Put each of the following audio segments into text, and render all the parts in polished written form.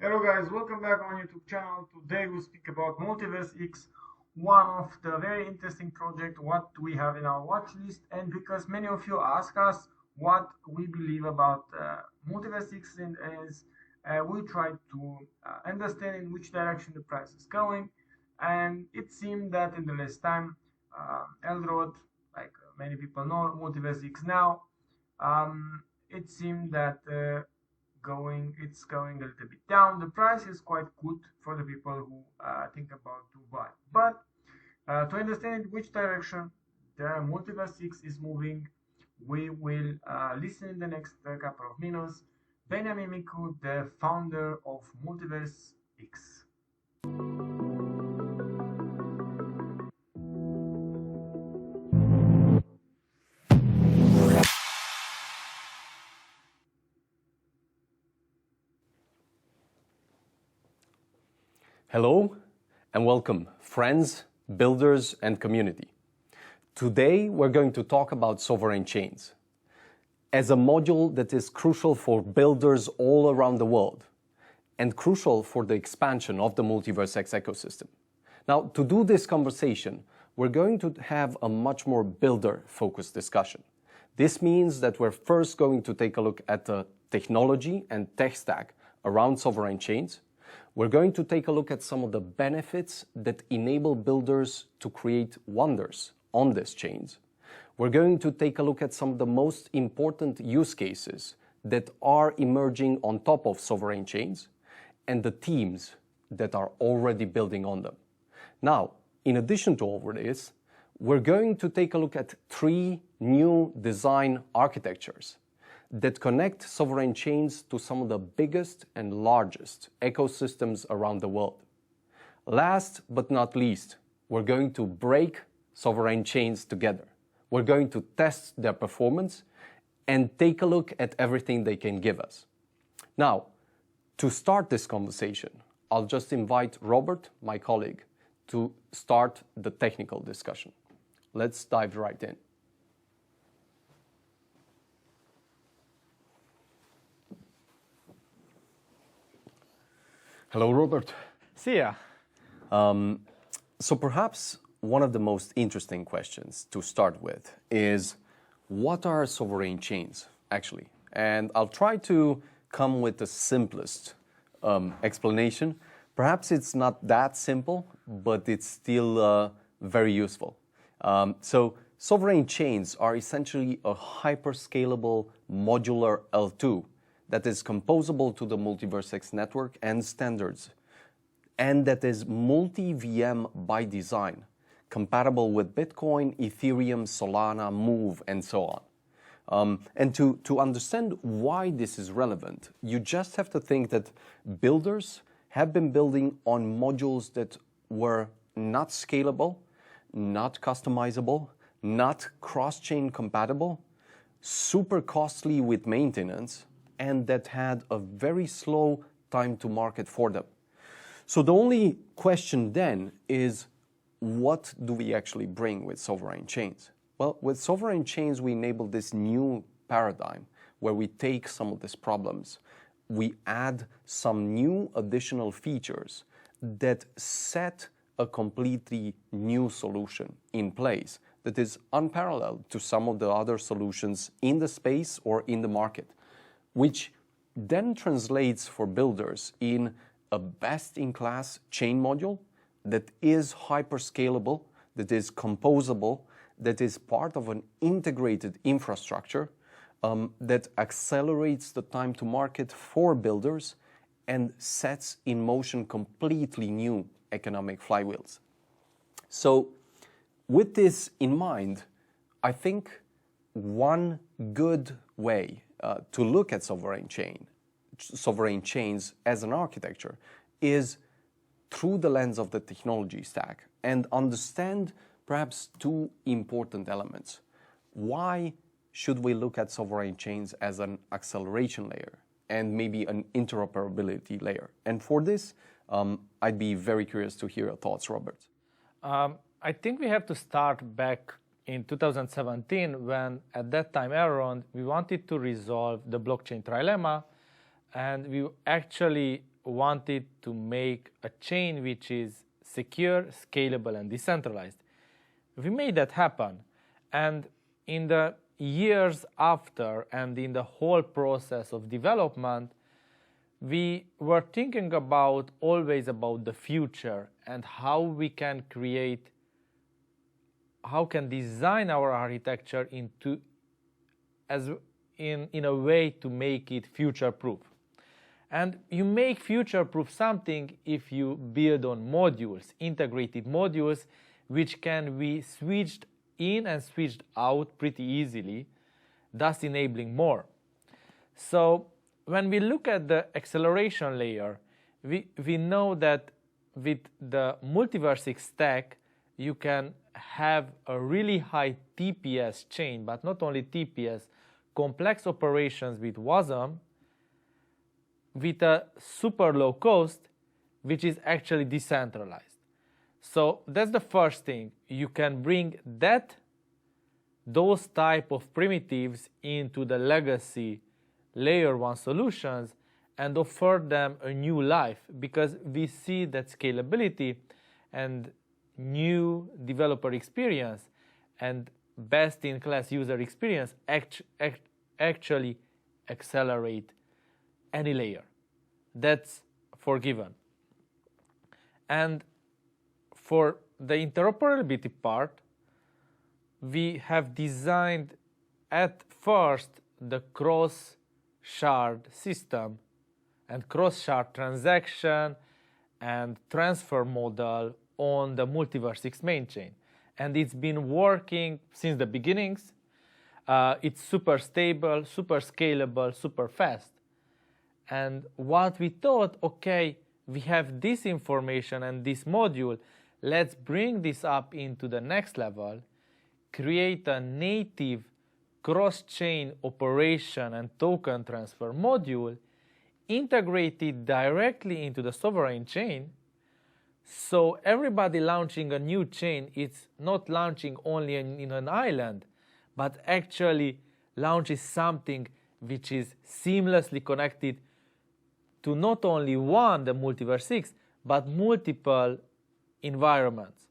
Hello guys, welcome back on YouTube channel. Today we'll speak about Multivers X, one of the very interesting project what we have in our watch list. And because many of you ask us what we believe about Multivers X, and as we try to understand in which direction the price is going. And it seemed that in the last time, Eldrod, like many people know, Multivers X now, it seemed that it's going a little bit down. The price is quite good for the people who think about to buy. But to understand which direction the Multivers X is moving, we will listen in the next couple of minutes. Benjamin Miku, the founder of Multivers X. Hello and welcome, friends, builders, and community. Today we're going to talk about sovereign chains as a module that is crucial for builders all around the world and crucial for the expansion of the Multivers X ecosystem. Now, to do this conversation, we're going to have a much more builder-focused discussion. This means that we're first going to take a look at the technology and tech stack around sovereign chains. We're going to take a look at some of the benefits that enable builders to create wonders on these chains. We're going to take a look at some of the most important use cases that are emerging on top of sovereign chains and the teams that are already building on them. Now, in addition to all of this, we're going to take a look at 3 new design architectures that connect sovereign chains to some of the biggest and largest ecosystems around the world. Last but not least, we're going to break sovereign chains together. We're going to test their performance and take a look at everything they can give us. Now, to start this conversation, I'll just invite Robert, my colleague, to start the technical discussion. Let's dive right in. Hello, Robert. See ya. So perhaps one of the most interesting questions to start with is, what are sovereign chains, actually? And I'll try to come with the simplest explanation. Perhaps it's not that simple, but it's still very useful. So sovereign chains are essentially a hyperscalable modular L2 that is composable to the Multivers X network and standards, and that is multi-VM by design, compatible with Bitcoin, Ethereum, Solana, Move, and so on. And to understand why this is relevant, you just have to think that builders have been building on modules that were not scalable, not customizable, not cross-chain compatible, super costly with maintenance, and that had a very slow time to market for them. So the only question then is, what do we actually bring with sovereign chains? Well, with sovereign chains, we enable this new paradigm where we take some of these problems, we add some new additional features that set a completely new solution in place that is unparalleled to some of the other solutions in the space or in the market, which then translates for builders in a best-in-class chain module that is hyperscalable, that is composable, that is part of an integrated infrastructure that accelerates the time to market for builders and sets in motion completely new economic flywheels. So with this in mind, I think one good way to look at sovereign chains as an architecture is through the lens of the technology stack and understand perhaps 2 important elements. Why should we look at sovereign chains as an acceleration layer and maybe an interoperability layer? And for this, I'd be very curious to hear your thoughts, Robert. I think we have to start back in 2017 when, at that time around, we wanted to resolve the blockchain trilemma, and we actually wanted to make a chain which is secure, scalable, and decentralized. We made that happen. And in the years after and in the whole process of development, we were thinking always about the future and how we can design our architecture in a way to make it future-proof. And you make future-proof something if you build on modules, integrated modules, which can be switched in and switched out pretty easily, thus enabling more. So when we look at the acceleration layer, we know that with the Multivers X stack, you can have a really high TPS chain, but not only TPS, complex operations with WASM, with a super low cost, which is actually decentralized. So that's the first thing. You can bring those type of primitives into the legacy layer 1 solutions and offer them a new life, because we see that scalability and new developer experience and best-in-class user experience actually accelerate any layer. That's forgiven. And for the interoperability part, we have designed at first the cross-shard system and cross-shard transaction and transfer model on the Multivers X main chain. And it's been working since the beginnings. It's super stable, super scalable, super fast. And what we thought, okay, we have this information and this module, let's bring this up into the next level, create a native cross-chain operation and token transfer module, integrate it directly into the sovereign chain, so everybody launching a new chain, it's not launching only in an island, but actually launches something which is seamlessly connected to not only the Multivers X, but multiple environments.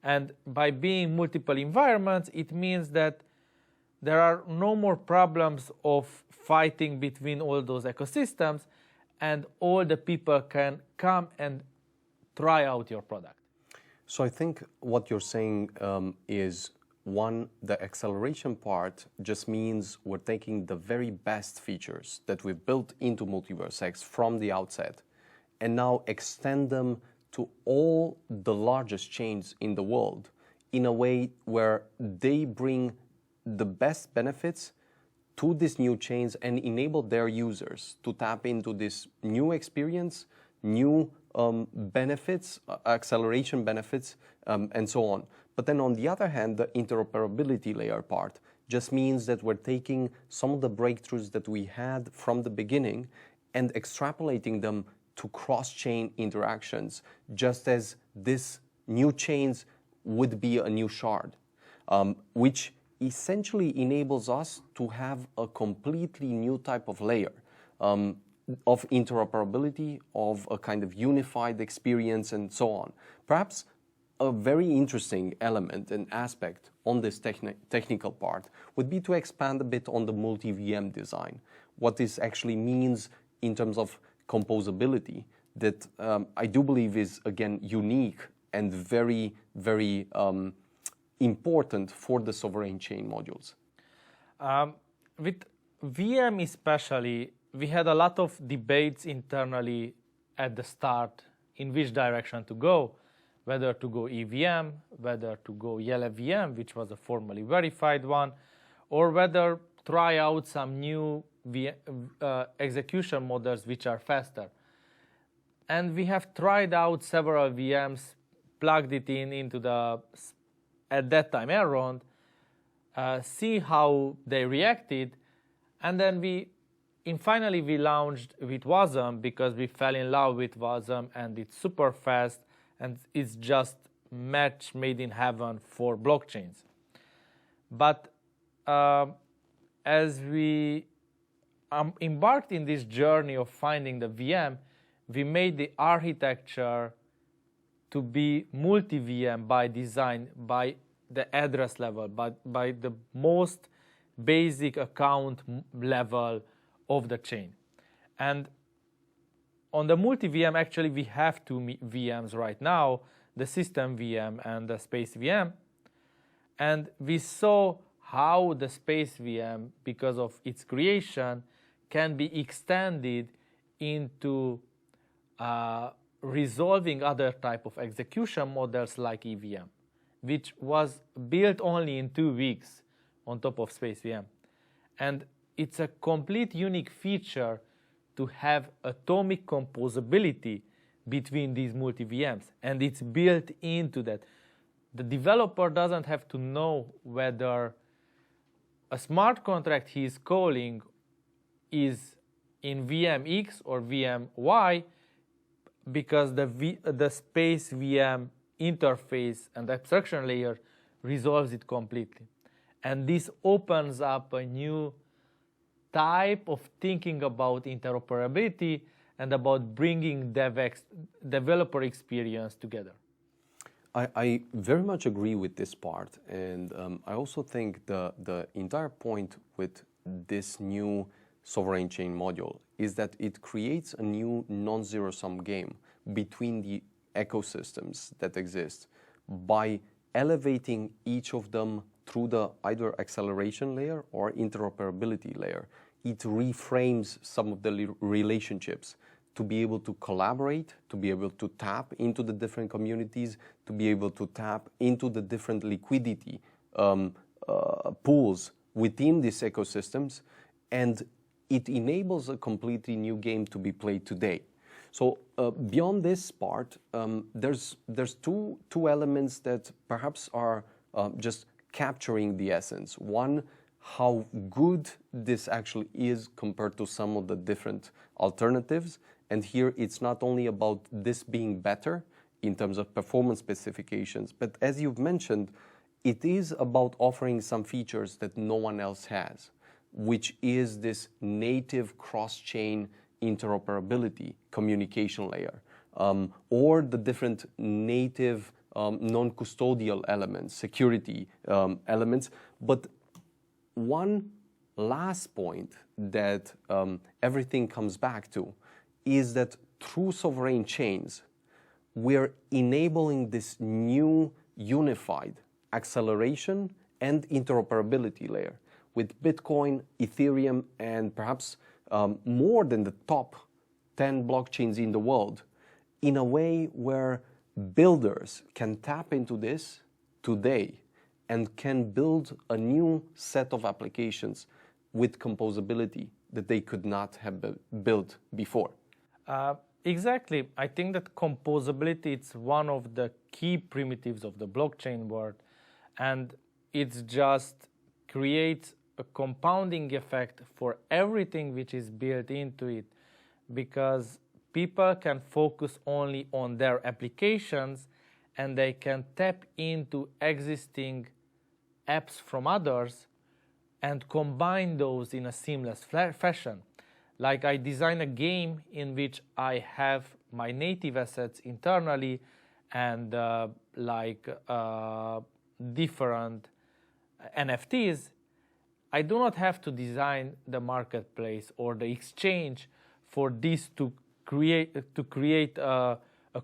And by being multiple environments, it means that there are no more problems of fighting between all those ecosystems, and all the people can come and try out your product. So I think what you're saying is, one, the acceleration part just means we're taking the very best features that we've built into Multivers X from the outset and now extend them to all the largest chains in the world in a way where they bring the best benefits to these new chains and enable their users to tap into this new experience, new benefits, acceleration benefits, and so on. But then on the other hand, the interoperability layer part just means that we're taking some of the breakthroughs that we had from the beginning and extrapolating them to cross-chain interactions, just as this new chains would be a new shard, which essentially enables us to have a completely new type of layer of interoperability, of a kind of unified experience, and so on. Perhaps a very interesting element and aspect on this technical part would be to expand a bit on the multi-VM design, what this actually means in terms of composability that I do believe is, again, unique and very, very important for the sovereign chain modules. With VM especially, we had a lot of debates internally at the start in which direction to go, whether to go EVM, whether to go yellow VM, which was a formally verified one, or whether try out some new execution models which are faster. And we have tried out several VMs, plugged it into the, at that time, Elrond, see how they reacted, and then finally we launched with WASM because we fell in love with WASM and it's super fast and it's just match made in heaven for blockchains. But as we embarked in this journey of finding the VM, we made the architecture to be multi-VM by design, by the address level, by the most basic account level of the chain. And on the multi-VM, actually, we have two VMs right now, the system VM and the space VM. And we saw how the space VM, because of its creation, can be extended into resolving other type of execution models like EVM, which was built only in 2 weeks on top of space VM. And it's a complete unique feature to have atomic composability between these multi-VMs, and it's built into that. The developer doesn't have to know whether a smart contract he is calling is in VM X or VM Y, because the space VM interface and abstraction layer resolves it completely. And this opens up a new type of thinking about interoperability and about bringing developer experience together. I very much agree with this part, and I also think the entire point with this new sovereign chain module is that it creates a new non-zero-sum game between the ecosystems that exist by elevating each of them through the either acceleration layer or interoperability layer. It reframes some of the relationships to be able to collaborate, to be able to tap into the different communities, to be able to tap into the different liquidity pools within these ecosystems, and it enables a completely new game to be played today. So beyond this part, there's two elements that perhaps are just capturing the essence. One, how good this actually is compared to some of the different alternatives. And here it's not only about this being better in terms of performance specifications, but as you've mentioned, it is about offering some features that no one else has, which is this native cross-chain interoperability communication layer, or the different native non-custodial elements, security elements. But one last point that everything comes back to is that through sovereign chains, we're enabling this new unified acceleration and interoperability layer with Bitcoin, Ethereum, and perhaps more than the top 10 blockchains in the world, in a way where builders can tap into this today and can build a new set of applications with composability that they could not have built before. Exactly. I think that composability is one of the key primitives of the blockchain world, and it just creates a compounding effect for everything which is built into it, because people can focus only on their applications and they can tap into existing apps from others and combine those in a seamless fashion. Like I design a game in which I have my native assets internally and different NFTs. I do not have to design the marketplace or the exchange for this to create a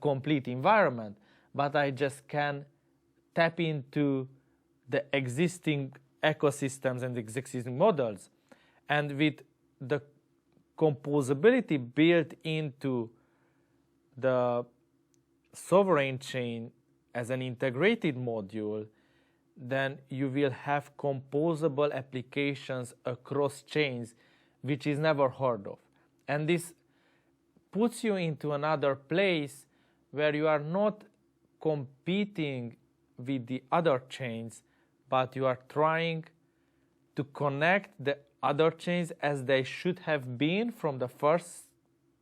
complete environment, but I just can tap into the existing ecosystems and existing models. And with the composability built into the sovereign chain as an integrated module, then you will have composable applications across chains, which is never heard of. And this puts you into another place where you are not competing with the other chains, but you are trying to connect the other chains as they should have been from the first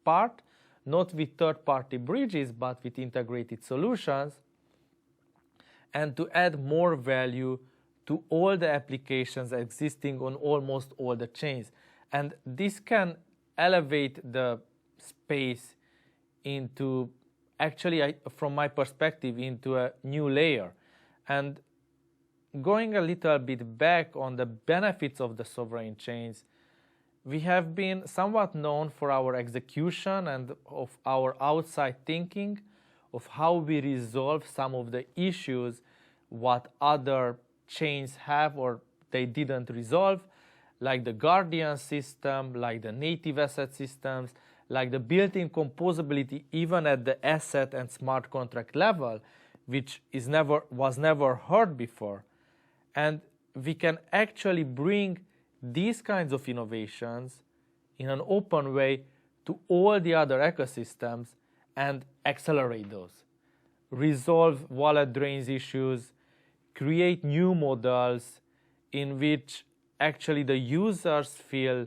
part, not with third-party bridges, but with integrated solutions, and to add more value to all the applications existing on almost all the chains. And this can elevate the space into, actually, from my perspective, into a new layer. And going a little bit back on the benefits of the sovereign chains, we have been somewhat known for our execution and of our outside thinking of how we resolve some of the issues what other chains have or they didn't resolve, like the Guardian system, like the native asset systems, like the built-in composability even at the asset and smart contract level, which was never heard before. And we can actually bring these kinds of innovations in an open way to all the other ecosystems and accelerate those. Resolve wallet drains issues, create new models in which actually the users feel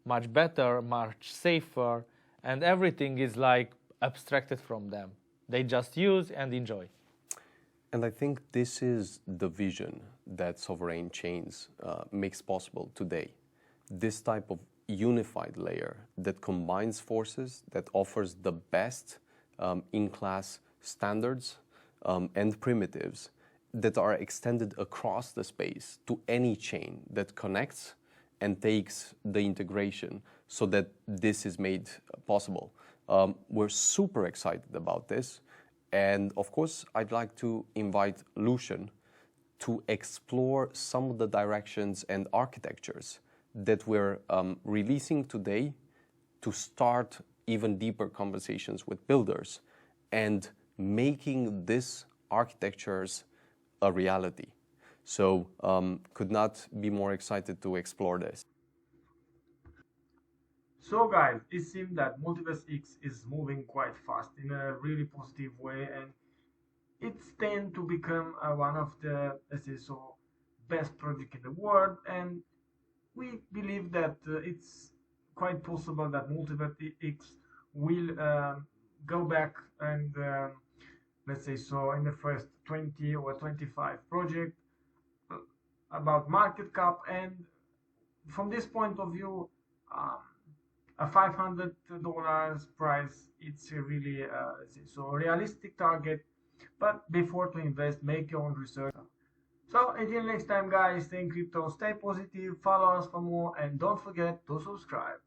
much better, much safer, and everything is like abstracted from them. They just use and enjoy. And I think this is the vision that sovereign chains makes possible today. This type of unified layer that combines forces, that offers the best in-class standards and primitives that are extended across the space to any chain that connects and takes the integration so that this is made possible. We're super excited about this. And of course, I'd like to invite Lucian to explore some of the directions and architectures that we're releasing today to start even deeper conversations with builders and making these architectures a reality. So could not be more excited to explore this. So guys, it seems that Multivers X is moving quite fast in a really positive way, and it's tend to become one of the, let's say so, best project in the world, and we believe that it's quite possible that Multivers X will go back and let's say so in the first 20 or 25 project about market cap, and from this point of view a $500 price, it's a really so realistic target. But before to invest, make your own research. So until next time guys, stay in crypto, stay positive, follow us for more, and don't forget to subscribe.